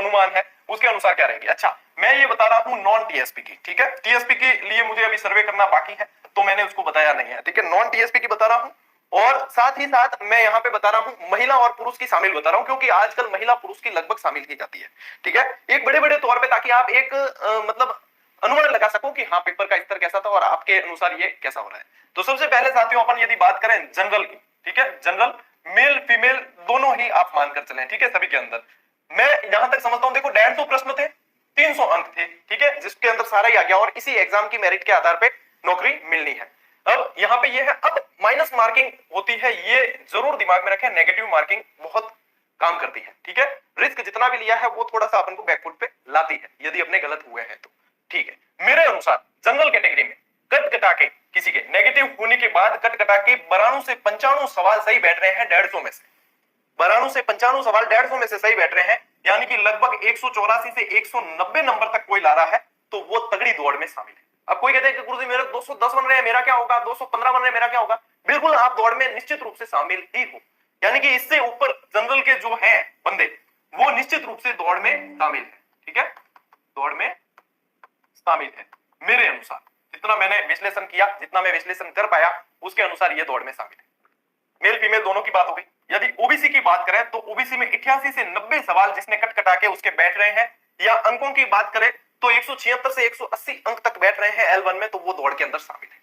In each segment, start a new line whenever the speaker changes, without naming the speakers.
अनुमान है उसके अनुसार क्या रहेगी। अच्छा, मैं ये बता रहा हूं नॉन टीएसपी की, ठीक है। टीएसपी के लिए मुझे अभी सर्वे करना बाकी है तो मैंने उसको बताया नहीं है, ठीक है। नॉन टीएसपी की बता रहा हूं और साथ ही साथ मैं यहाँ पे बता रहा हूं महिला और पुरुष की शामिल बता रहा हूं, क्योंकि आजकल महिला पुरुष की लगभग शामिल की जाती है, ठीक है, एक बड़े बड़े तौर पे, ताकि आप एक मतलब अनुमान लगा सको कि हाँ पेपर का स्तर कैसा था और आपके अनुसार ये कैसा हो रहा है। तो सबसे पहले साथियों अपन यदि बात करें जनरल की, ठीक है, जनरल मेल फीमेल दोनों ही आप मानकर चले, ठीक है, सभी के अंदर मैं यहां तक समझता हूं, देखो 150 प्रश्न थे, 300 अंक थे, ठीक है, जिसके अंदर सारा ही आ गया और इसी एग्जाम की मेरिट के आधार पे नौकरी मिलनी है। अब यहाँ पे ये है, अब माइनस मार्किंग होती है, ये जरूर दिमाग में रखें, नेगेटिव मार्किंग बहुत काम करती है, ठीक है। रिस्क जितना भी लिया है वो थोड़ा सा अपन को बैकफुट पे लाती है यदि अपने गलत हुए हैं तो, ठीक है। मेरे अनुसार जनरल कैटेगरी में कट कटा के किसी के नेगेटिव होने के बाद कट कटा के 92 से 95 सवाल सही बैठ रहे हैं 150 में से, 92 से 95 सवाल 150 में से सही बैठ रहे हैं, यानी कि लगभग 184 से 190 नंबर तक कोई ला रहा है तो वो तगड़ी दौड़ में शामिल है। अब कोई कहते हैं कि गुरुजी मेरे 210 बन रहे हैं, मेरा क्या होगा, 215 बन रहे हैं, मेरा क्या होगा, बिल्कुल आप दौड़ में निश्चित रूप से शामिल ही हो, यानी कि इससे ऊपर जनरल के जो हैं बंदे वो निश्चित रूप से दौड़ में शामिल है, ठीक है, दौड़ में शामिल है। मेरे अनुसार जितना मैंने विश्लेषण किया, जितना मैं विश्लेषण कर पाया उसके अनुसार ये दौड़ में शामिल है। मेल फीमेल दोनों की बात हो गई। यदि ओबीसी की बात करें तो ओबीसी में 88 से 90 सवाल जिसने कट कटा के उसके बैठ रहे हैं, या अंकों की बात करें तो 176 से 180 अंक तक बैठ रहे हैं L1 में, तो वो दौड़ के अंदर शामिल है।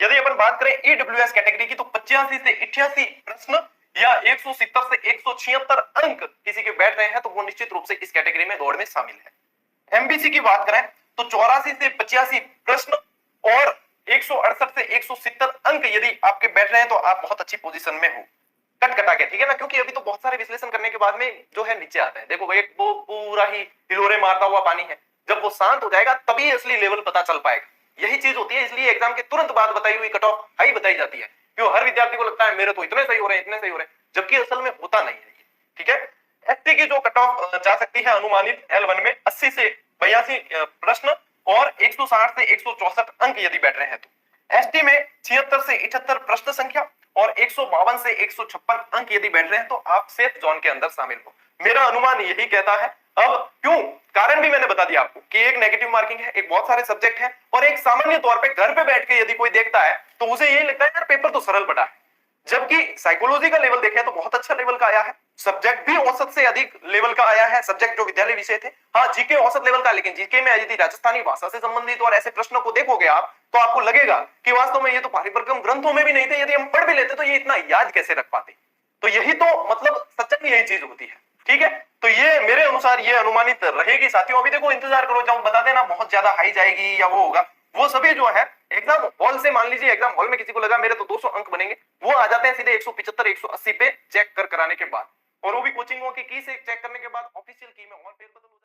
यदि अपन बात करें ईडब्ल्यूएस कैटेगरी की तो 85 से 88 प्रश्न या 170 से 176 अंक किसी के बैठ रहे हैं तो वो निश्चित रूप से इस कैटेगरी में दौड़ में शामिल है। एमबीसी की बात करें तो 84 से 85 प्रश्न और 168 से 170 अंक यदि आपके बैठ रहे हैं तो आप बहुत अच्छी पोजीशन में हो कट कटा के, ठीक है ना, क्योंकि अभी तो बहुत सारे विश्लेषण करने के बाद में जो है नीचे आता है। देखो भाई वो पूरा ही हिलोरे मारता हुआ पानी है, जब वो शांत हो जाएगा तभी असली लेवल पता चल पाएगा, यही चीज होती है। इसलिए एग्जाम के तुरंत बाद बताई हुई कट ऑफ हाई बताई जाती है, क्यों हर विद्यार्थी को लगता है मेरे तो इतने सही हो रहे हैं, इतने सही हो रहे हैं, जबकि असल में होता नहीं है, ठीक है। एसटी की जो कट ऑफ जा सकती है अनुमानित L1 में 80 से 82 प्रश्न और 160 से 164 अंक यदि बैठ रहे हैं तो एसटी में 76 से 78 प्रश्न संख्या और 152 से 156 अंक यदि बैठ रहे हैं तो आप सेफ जोन के अंदर शामिल हो। मेरा अनुमान यही कहता है। अब क्यों, कारण भी मैंने बता दिया आपको कि एक नेगेटिव मार्किंग है, एक बहुत सारे सब्जेक्ट है, और एक सामान्य तौर पे घर पे बैठ के यदि कोई देखता है तो उसे यही लगता है यार पेपर तो सरल पड़ा है, जबकि साइकोलॉजी का लेवल देखें तो बहुत अच्छा लेवल का आया है, सब्जेक्ट भी औसत से अधिक लेवल का आया है, सब्जेक्ट जो विद्यालय विषय थे, हाँ जीके औसत लेवल का, लेकिन जीके में यदि राजस्थानी भाषा से संबंधित और ऐसे प्रश्नों को देखोगे आप तो आपको लगेगा कि वास्तव में ये तो पाठ्यक्रम ग्रंथों में भी नहीं थे, यदि हम पढ़ भी लेते तो ये इतना याद कैसे रख पाते। तो यही तो मतलब सच्चाई यही चीज होती है, ठीक है। तो ये मेरे अनुसार ये अनुमानित रहेगी साथियों। अभी देखो इंतजार करो, जब बता देना बहुत ज्यादा हाई जाएगी या वो होगा, वो सभी जो है एग्जाम हॉल से, मान लीजिए एग्जाम हॉल में किसी को लगा मेरे तो 200 अंक बनेंगे, वो आ जाते हैं सीधे 175 180 पे चेक कर कराने के बाद, और वो भी कोचिंगों की से चेक करने के बाद ऑफिशियल की में और फेरबदल हो जाता है।